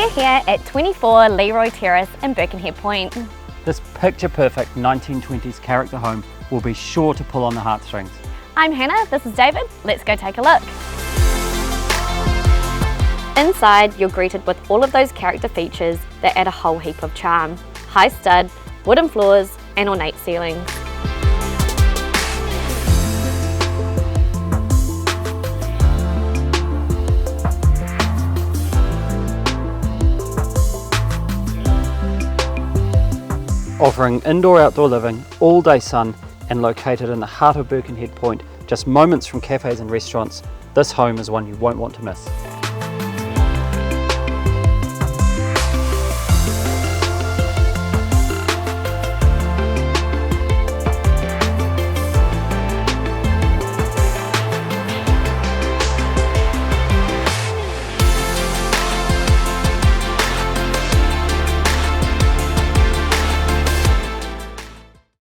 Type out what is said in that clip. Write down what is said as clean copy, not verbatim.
We're here at 24 Leroy Terrace in Birkenhead Point. This picture-perfect 1920s character home will be sure to pull on the heartstrings. I'm Hannah, this is David. Let's go take a look. Inside, you're greeted with all of those character features that add a whole heap of charm. High stud, wooden floors and ornate ceilings. Offering indoor-outdoor living, all-day sun, and located in the heart of Birkenhead Point, just moments from cafes and restaurants, this home is one you won't want to miss.